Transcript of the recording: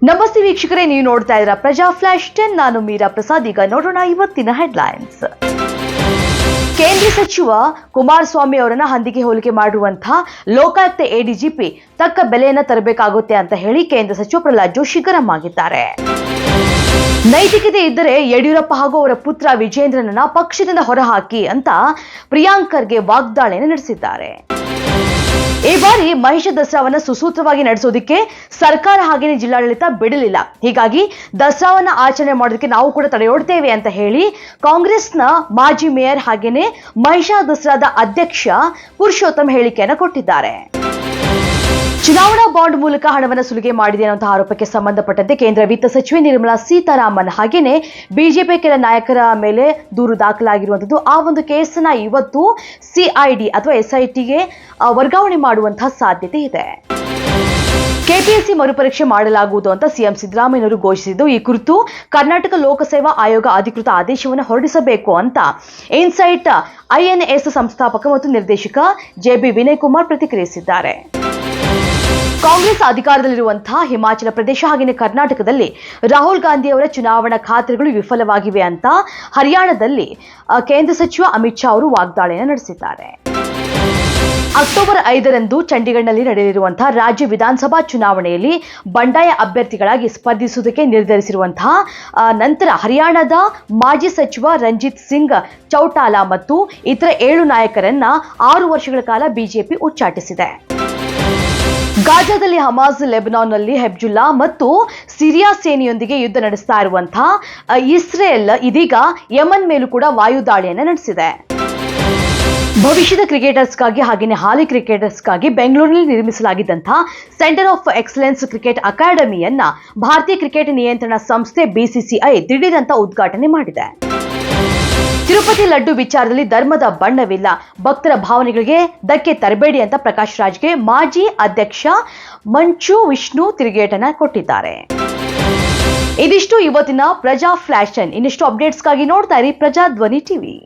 ನಮಸ್ತೆ ವೀಕ್ಷಕರೇ, ನೀವು ನೋಡ್ತಾ ಇದ್ದೀರಾ ಪ್ರಜಾ ಫ್ಲಾಶ್ 10. ನಾನು ಮೀರಾ ಪ್ರಸಾದ್. ಈಗ ನೋಡೋಣ ಇವತ್ತಿನ ಹೆಡ್ಲೈನ್ಸ್. ಕೇಂದ್ರ ಸಚಿವ ಕುಮಾರಸ್ವಾಮಿ ಅವರನ್ನ ಹಂದಿಗೆ ಹೋಲಿಕೆ ಮಾಡುವಂತಹ ಲೋಕಾಯುಕ್ತ ಎಡಿಜಿಪಿ ತಕ್ಕ ಬೆಲೆಯನ್ನ ತರಬೇಕಾಗುತ್ತೆ ಅಂತ ಹೇಳಿ ಕೇಂದ್ರ ಸಚಿವ ಪ್ರಹ್ಲಾದ್ ಜೋಶಿ ಗರಂ ಆಗಿದ್ದಾರೆ. ನೈತಿಕತೆ ಇದ್ದರೆ ಯಡಿಯೂರಪ್ಪ ಹಾಗೂ ಅವರ ಪುತ್ರ ವಿಜೇಂದ್ರನನ್ನ ಪಕ್ಷದಿಂದ ಹೊರಹಾಕಿ ಅಂತ ಪ್ರಿಯಾಂಕ್ ಖರ್ಗೆ ವಾಗ್ದಾಳಿಯನ್ನು ನಡೆಸಿದ್ದಾರೆ. ಈ ಬಾರಿ ಮಹಿಷ ದಸರಾವನ್ನ ಸುಸೂತ್ರವಾಗಿ ನಡೆಸೋದಕ್ಕೆ ಸರ್ಕಾರ ಹಾಗೇನೆ ಜಿಲ್ಲಾಡಳಿತ ಬಿಡಲಿಲ್ಲ. ಹೀಗಾಗಿ ದಸರಾವನ್ನ ಆಚರಣೆ ಮಾಡೋದಕ್ಕೆ ನಾವು ಕೂಡ ತಡೆಯೊಡ್ತೇವೆ ಅಂತ ಹೇಳಿ ಕಾಂಗ್ರೆಸ್ನ ಮಾಜಿ ಮೇಯರ್ ಹಾಗೇನೆ ಮಹಿಷ ದಸರಾದ ಅಧ್ಯಕ್ಷ ಪುರುಷೋತ್ತಮ್ ಹೇಳಿಕೆಯನ್ನು ಕೊಟ್ಟಿದ್ದಾರೆ. ಚುನಾವಣಾ ಬಾಂಡ್ ಮೂಲಕ ಹಣವನ್ನು ಸುಲಿಗೆ ಮಾಡಿದೆ ಅನ್ನುವಂತಹ ಆರೋಪಕ್ಕೆ ಸಂಬಂಧಪಟ್ಟಂತೆ ಕೇಂದ್ರ ವಿತ್ತ ಸಚಿವೆ ನಿರ್ಮಲಾ ಸೀತಾರಾಮನ್ ಹಾಗೇನೆ ಬಿಜೆಪಿ ಕೆಲ ನಾಯಕರ ಮೇಲೆ ದೂರು ದಾಖಲಾಗಿರುವಂತದ್ದು. ಆ ಒಂದು ಕೇಸನ್ನ ಇವತ್ತು ಸಿಐಡಿ ಅಥವಾ ಎಸ್ಐಟಿಗೆ ವರ್ಗಾವಣೆ ಮಾಡುವಂತಹ ಸಾಧ್ಯತೆ ಇದೆ. ಕೆಪಿಎಸ್ಸಿ ಮರುಪರೀಕ್ಷೆ ಮಾಡಲಾಗುವುದು ಅಂತ ಸಿಎಂ ಸಿದ್ದರಾಮಯ್ಯನವರು ಘೋಷಿಸಿದ್ದು, ಈ ಕುರಿತು ಕರ್ನಾಟಕ ಲೋಕಸೇವಾ ಆಯೋಗ ಅಧಿಕೃತ ಆದೇಶವನ್ನು ಹೊರಡಿಸಬೇಕು ಅಂತ ಇನ್ಸೈಟ್ ಐಎನ್ಎಸ್ ಸಂಸ್ಥಾಪಕ ಮತ್ತು ನಿರ್ದೇಶಕ ಜೆಬಿ ವಿನಯ್ ಕುಮಾರ್ ಪ್ರತಿಕ್ರಿಯಿಸಿದ್ದಾರೆ. ಕಾಂಗ್ರೆಸ್ ಅಧಿಕಾರದಲ್ಲಿರುವಂತಹ ಹಿಮಾಚಲ ಪ್ರದೇಶ ಹಾಗೆಯೇ ಕರ್ನಾಟಕದಲ್ಲಿ ರಾಹುಲ್ ಗಾಂಧಿ ಅವರ ಚುನಾವಣಾ ಖಾತ್ರಿಗಳು ವಿಫಲವಾಗಿವೆ ಅಂತ ಹರಿಯಾಣದಲ್ಲಿ ಕೇಂದ್ರ ಸಚಿವ ಅಮಿತ್ ಶಾ ಅವರು ವಾಗ್ದಾಳಿಯನ್ನು ನಡೆಸಿದ್ದಾರೆ. ಅಕ್ಟೋಬರ್ 5ರಂದು ಚಂಡೀಗಢನಲ್ಲಿ ನಡೆಯಲಿರುವಂತಹ ರಾಜ್ಯ ವಿಧಾನಸಭಾ ಚುನಾವಣೆಯಲ್ಲಿ ಬಂಡಾಯ ಅಭ್ಯರ್ಥಿಗಳಾಗಿ ಸ್ಪರ್ಧಿಸುವುದಕ್ಕೆ ನಿರ್ಧರಿಸಿರುವಂತಹ ನಂತರ ಹರಿಯಾಣದ ಮಾಜಿ ಸಚಿವ ರಂಜಿತ್ ಸಿಂಗ್ ಚೌಟಾಲಾ ಮತ್ತು ಇತರ 7 ನಾಯಕರನ್ನ 6 ವರ್ಷಗಳ ಕಾಲ ಬಿಜೆಪಿ ಉಚ್ಚಾಟಿಸಿದೆ. ಗಾಜಾದಲ್ಲಿ ಹಮಾಸ್, ಲೆಬನಾನ್ನಲ್ಲಿ ಹೆಬ್ಜುಲ್ಲಾ ಮತ್ತು ಸಿರಿಯಾ ಸೇನೆಯೊಂದಿಗೆ ಯುದ್ಧ ನಡೆಸ್ತಾ ಇರುವಂತಹ ಇಸ್ರೇಲ್ ಇದೀಗ ಯಮನ್ ಮೇಲೂ ಕೂಡ ವಾಯುದಾಳಿಯನ್ನು ನಡೆಸಿದೆ. ಭವಿಷ್ಯದ ಕ್ರಿಕೆಟರ್ಸ್ಗಾಗಿ ಹಾಗೆಯೇ ಹಾಲಿ ಕ್ರಿಕೆಟರ್ಸ್ಗಾಗಿ ಬೆಂಗಳೂರಿನಲ್ಲಿ ನಿರ್ಮಿಸಲಾಗಿದ್ದಂತಹ ಸೆಂಟರ್ ಆಫ್ ಎಕ್ಸಲೆನ್ಸ್ ಕ್ರಿಕೆಟ್ ಅಕಾಡೆಮಿಯನ್ನ ಭಾರತೀಯ ಕ್ರಿಕೆಟ್ ನಿಯಂತ್ರಣ ಸಂಸ್ಥೆ ಬಿಸಿಸಿಐ ದಿಢೀರಂತ ಉದ್ಘಾಟನೆ ಮಾಡಿದೆ. ತಿರುಪತಿ ಲಡ್ಡು ವಿಚಾರದಲ್ಲಿ ಧರ್ಮದ ಬಣ್ಣವಿಲ್ಲ, ಭಕ್ತರ ಭಾವನೆಗಳಿಗೆ ಧಕ್ಕೆ ತರಬೇಡಿ ಅಂತ ಪ್ರಕಾಶ್ ರಾಜ್ಗೆ ಮಾಜಿ ಅಧ್ಯಕ್ಷ ಮಂಚು ವಿಷ್ಣು ತಿರುಗೇಟನ್ನ ಕೊಟ್ಟಿದ್ದಾರೆ. ಇದಿಷ್ಟು ಇವತ್ತಿನ ಪ್ರಜಾ ಫ್ಲಾಶ್. ಇನ್ನಷ್ಟು ಅಪ್ಡೇಟ್ಸ್ಗಾಗಿ ನೋಡ್ತಾ ಇರಿ ಪ್ರಜಾಧ್ವನಿ ಟಿವಿ.